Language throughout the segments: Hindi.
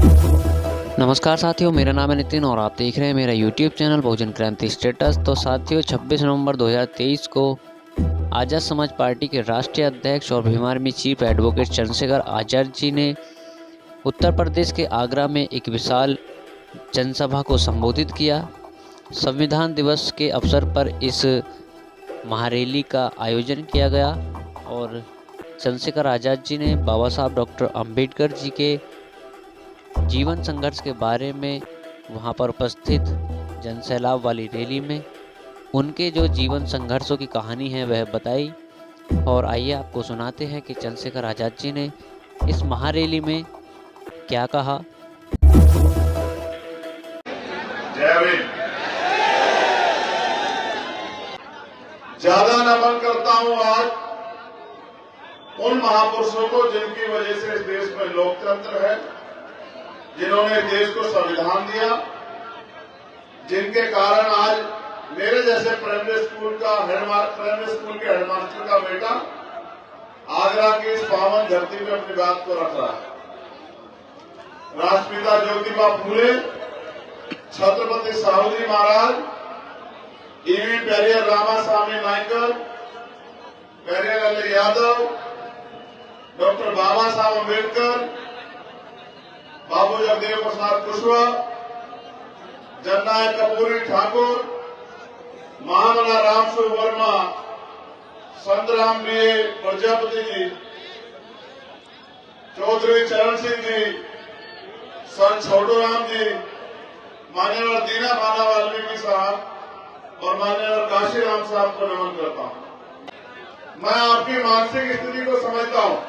नमस्कार साथियों, मेरा नाम है नितिन और आप देख रहे हैं मेरा YouTube चैनल बहुजन क्रांति स्टेटस। तो साथियों, 26 नवंबर 2023 को आज़ाद समाज पार्टी के राष्ट्रीय अध्यक्ष और Bhim army chief advocate Chandrashekhar Azad ji ने उत्तर प्रदेश के आगरा में एक विशाल जनसभा को संबोधित किया। संविधान दिवस के अवसर पर इस महारैली का आयोजन किया गया और चंद्रशेखर आज़ाद जी ने बाबा साहब डॉक्टर अंबेडकर जी के जीवन संघर्ष के बारे में वहां पर उपस्थित जनसैलाब वाली रैली में उनके जो जीवन संघर्षों की कहानी है वह बताई। और आइए आपको सुनाते हैं कि चंद्रशेखर आज़ाद जी ने इस महारैली में क्या कहा। ज्यादा नमन करता हूं आज उन महापुरुषों को जिनकी वजह से इस देश में लोकतंत्र है, जिन्होंने देश को संविधान दिया, जिनके कारण आज मेरे जैसे प्राइमरी स्कूल के हेडमास्टर का बेटा आगरा की इस पावन धरती में अपनी बात को रख रहा है। राष्ट्रपिता ज्योतिबा फूले, छत्रपति साहूजी महाराज, ईवी पेरियर रामास्वामी नायकर, पेरियर यादव, डॉक्टर बाबा साहब अम्बेडकर, बाबू जगदेव प्रसाद कुशवाहा, जननायक कपूरी ठाकुर, महामना रामसु वर्मा, संतराम बी प्रजापति जी, चौधरी चरण सिंह जी, संत छोटूराम जी, मान्यवर दीना बाला वाल्मीकि साहब और मान्यवर काशीराम साहब को नमन करता हूं। मैं आपकी मानसिक स्थिति को समझता हूं।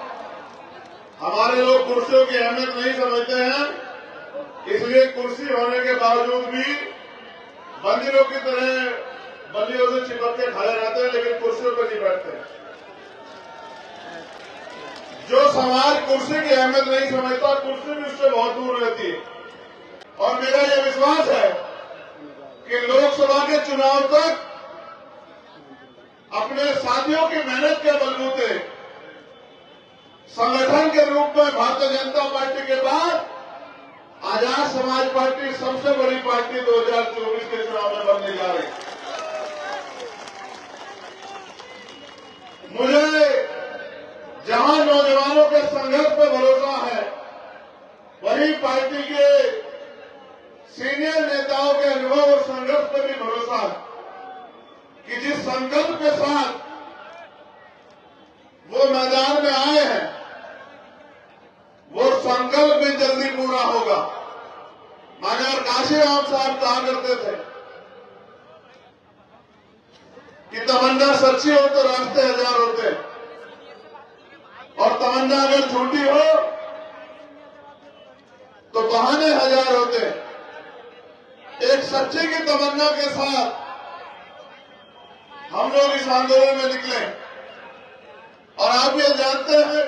हमारे लोग कुर्सियों की अहमियत नहीं समझते हैं, इसलिए कुर्सी होने के बावजूद भी बंदियों की तरह बल्लियों से चिपक के खड़े रहते हैं, लेकिन कुर्सियों पर नहीं बैठते। जो समाज कुर्सी की अहमियत नहीं समझता, कुर्सी भी उससे बहुत दूर रहती है। और मेरा यह विश्वास है कि लोकसभा के चुनाव तक अपने साथियों की मेहनत के बलबूते संगठन के रूप में भारतीय जनता पार्टी के बाद आजाद समाज पार्टी सबसे बड़ी पार्टी 2024 के चुनाव में बनने जा रही है। मुझे जहां नौजवानों के संघर्ष पर भरोसा है, वही पार्टी के सीनियर नेताओं के अनुभव और संघर्ष पर भी भरोसा है कि जिस संकल्प के साथ वो मैदान में आए हैं, वो संकल्प भी जल्दी पूरा होगा। माननीय काशीराम साहब कहा करते थे कि तमन्ना सच्ची हो तो रास्ते हजार होते, और तमन्ना अगर झूठी हो तो बहाने हजार होते। एक सच्चे की तमन्ना के साथ हम लोग इस आंदोलन में निकले। और आप ये जानते हैं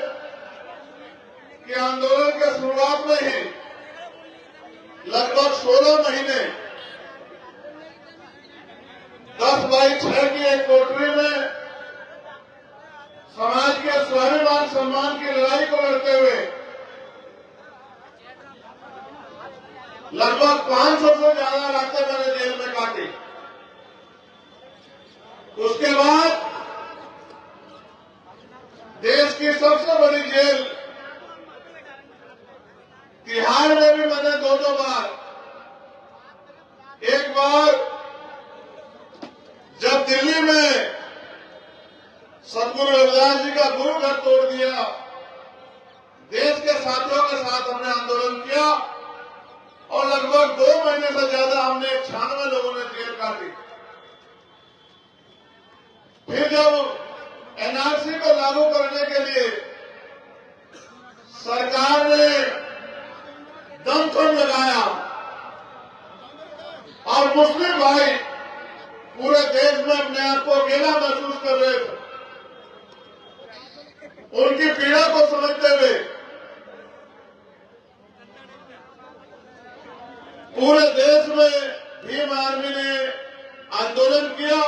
कि आंदोलन के शुरुआत में ही लगभग 16 महीने 10x6 की एक कोठरी में समाज के स्वाभिमान सम्मान की लड़ाई को लड़ते हुए लगभग 500 से ज्यादा रातें मैंने जेल में काटी। उसके बाद देश की सबसे बड़ी जेल तिहाड़ में भी मैंने दो बार, एक बार जब दिल्ली में सदगुरु रविदास जी का गुरु घर तोड़ दिया, देश के साथियों के साथ हमने आंदोलन किया और लगभग 2 महीने से ज्यादा हमने 96 लोगों ने जेल काटी। फिर जब एनआरसी को लागू करने के लिए सरकार ने दमखम लगाया और मुस्लिम भाई पूरे देश में अपने आप को अकेला महसूस कर रहे थे, उनकी पीड़ा को समझते हुए पूरे देश में भीम आर्मी ने आंदोलन किया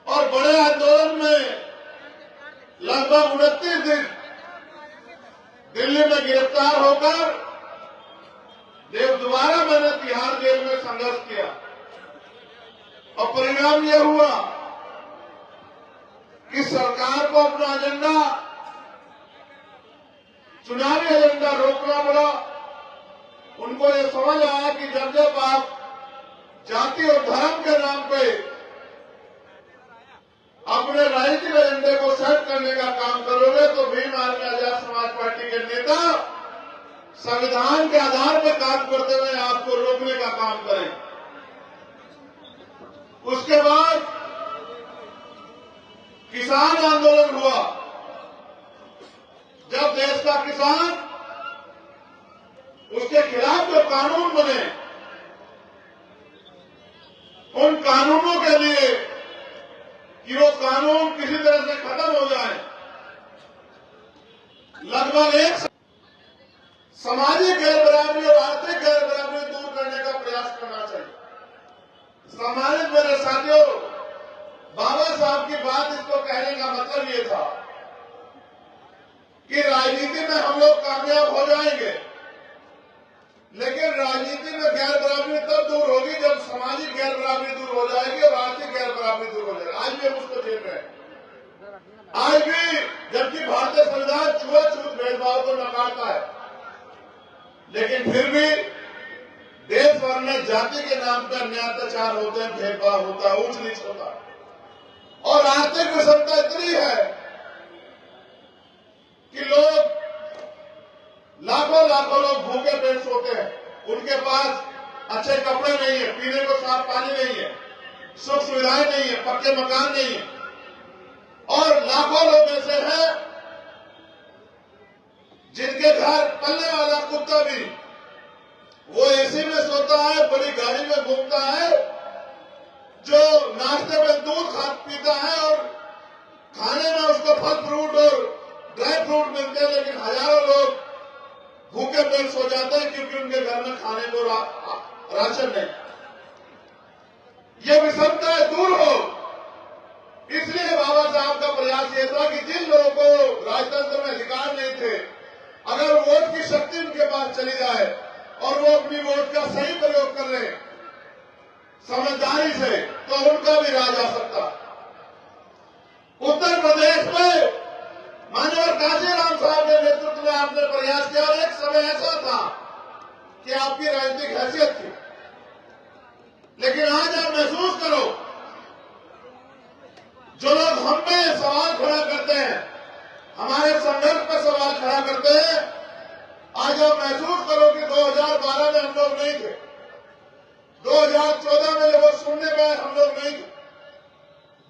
और बड़े आंदोलन में लगभग 29 दिन दिल्ली में गिरफ्तार होकर दोबारा मैंने तिहाड़ जेल में संघर्ष किया और परिणाम यह हुआ कि सरकार को अपना एजेंडा, चुनावी एजेंडा रोकना पड़ा। उनको ये समझ आया कि जब आप जाति और धर्म के नाम पे अपने राजनीतिक एजेंडे को सेट करने का काम करोगे तो भीम आर्मी आजाद समाज पार्टी के नेता संविधान के आधार पर काम करते हुए आपको रोकने का काम करें। उसके बाद किसान आंदोलन हुआ। जब देश का किसान, उसके खिलाफ जो कानून बने, उन कानूनों के लिए कि वो कानून किसी तरह से खत्म हो जाए, लगभग एक सामाजिक गैर बराबरी और आर्थिक गैर बराबरी दूर करने का प्रयास करना चाहिए। सामाजिक, मेरे साथियों, बाबा साहब की बात, इसको कहने का मतलब ये था कि राजनीति में हम लोग कामयाब हो जाएंगे, लेकिन राजनीति में गैर बराबरी तब दूर होगी जब सामाजिक गैर बराबरी दूर हो जाएगी और आर्थिक गैर बराबरी दूर हो जाएगी। आज भी हम उसको झेल रहे हैं। आज भी जबकि भारतीय संविधान छुआछूत भेदभाव को नकारता है, लेकिन फिर भी देश भर में जाति के नाम पर अन्याय अत्याचार होते हैं, भेदभाव होता है, ऊंच नीच होता है और आर्थिक विषमता इतनी है कि लाखों लाखों लोग भूखे पेट सोते हैं। उनके पास अच्छे कपड़े नहीं है, पीने को साफ पानी नहीं है, सुख सुविधाएं नहीं है, पक्के मकान नहीं है और लाखों लोग ऐसे हैं जिनके घर पलने वाला कुत्ता भी वो एसी में सोता है, बड़ी गाड़ी में घूमता है, जो नाश्ते में दूध पीता है और खाने में उसको फल फ्रूट और ड्राई फ्रूट मिलते हैं, लेकिन हजारों लोग भूखे पेट सो जाते हैं क्योंकि उनके घर में खाने को राशन नहीं। ये विषमता दूर हो, इसलिए बाबा साहब का प्रयास ये था कि जिन लोगों को राजतंत्र में अधिकार नहीं थे, अगर वोट की शक्ति उनके पास चली जाए और वो अपनी वोट का सही प्रयोग कर रहे समझदारी से, तो उनका भी राज आ सकता। उत्तर प्रदेश में माननीय काशीराम साहब के नेतृत्व में आपने प्रयास किया और एक समय ऐसा था कि आपकी राजनीतिक हैसियत थी, लेकिन आज आप महसूस करो, जो लोग हम पे सवाल खड़ा करते हैं, हमारे संघर्ष पर सवाल खड़ा करते हैं, आज आप महसूस करो कि 2012 में हम लोग नहीं थे, 2014 में जब वो सुनने में हम लोग नहीं थे,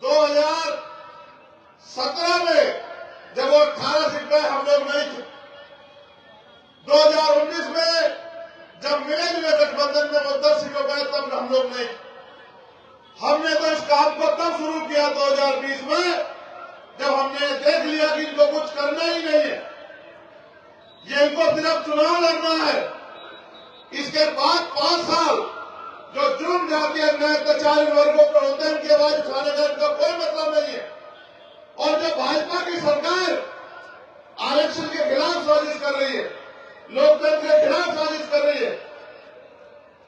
2017 में जब वो 18 सीट पे हम लोग नहीं थे, 2019 में जब मिले गठबंधन में वो 10 सीटों पे तब हम लोग नहीं। हमने तो इस काम को तब शुरू किया 2020 में जब हमने देख लिया कि इनको कुछ करना ही नहीं है, ये इनको सिर्फ चुनाव लड़ना है। इसके बाद 5 साल जो जुर्म जाति अन्याय अत्याचारी वर्गों पर होते हैं, उनकी आवाज उठाने का इनका कोई मतलब नहीं है। और जब भाजपा की सरकार आरक्षण के खिलाफ साजिश कर रही है, लोकतंत्र के खिलाफ साजिश कर रही है,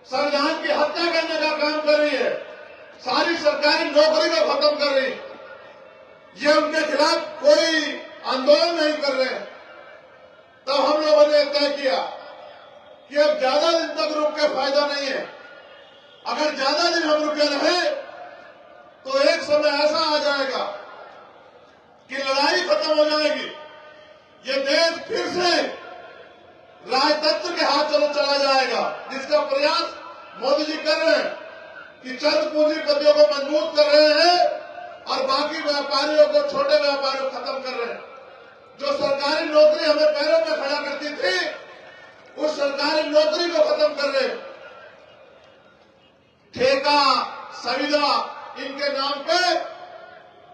संविधान की हत्या करने का काम कर रही है, सारी सरकारी नौकरी को खत्म कर रही है, ये उनके खिलाफ कोई आंदोलन नहीं कर रहे हैं, तब हम लोगों ने तय किया कि अब ज्यादा दिन तक रुक के फायदा नहीं है। अगर ज्यादा दिन हम रुके रहे तो एक समय ऐसा आ जाएगा कि लड़ाई खत्म हो जाएगी, ये देश फिर से राजतंत्र के हाथ चला जाएगा, जिसका प्रयास मोदी जी कर रहे हैं कि चंद पूंजीपतियों को मजबूत कर रहे हैं और बाकी व्यापारियों को, छोटे व्यापारियों को खत्म कर रहे हैं। जो सरकारी नौकरी हमें पैरों में खड़ा करती थी, उस सरकारी नौकरी को खत्म कर रहे हैं। ठेका, संविदा, इनके नाम पे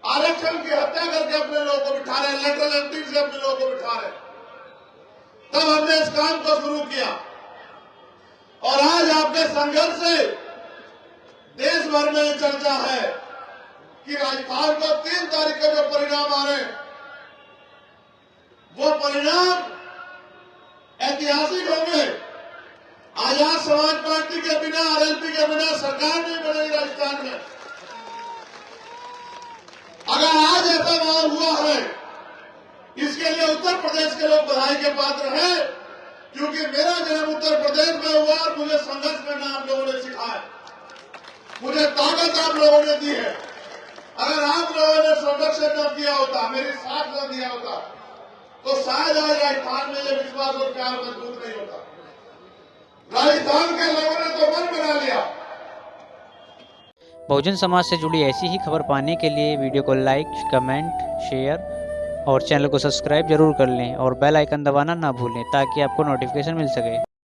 आरक्षण की हत्या करके अपने लोगों को बिठा रहे हैं, लेटरल एंट्री से अपने लोगों को बिठा रहे हैं। तब हमने इस काम को शुरू किया और आज आपके संघर्ष से देश भर में चर्चा है कि राजस्थान को 3 तारीख के जो परिणाम आ रहे हैं, वो परिणाम ऐतिहासिक होंगे। आजाद समाज पार्टी के बिना, आरएलपी के बिना सरकार नहीं बनेगी राजस्थान में। अगर आज ऐसा माहौल हुआ है, इसके लिए उत्तर प्रदेश के लोग बधाई के पात्र हैं, क्योंकि मेरा जन्म उत्तर प्रदेश में हुआ और मुझे संघर्ष करना आप लोगों ने सिखाया, मुझे ताकत आप लोगों ने दी है। अगर आप लोगों ने संघर्ष न किया होता, मेरी साथ न दिया होता, तो शायद आज राजस्थान में ये विश्वास और प्यार मजबूत नहीं होता। राजस्थान के लोगों ने तो मन बना लिया। बहुजन समाज से जुड़ी ऐसी ही खबर पाने के लिए वीडियो को लाइक, कमेंट, शेयर और चैनल को सब्सक्राइब जरूर कर लें और बेल आइकन दबाना ना भूलें ताकि आपको नोटिफिकेशन मिल सके।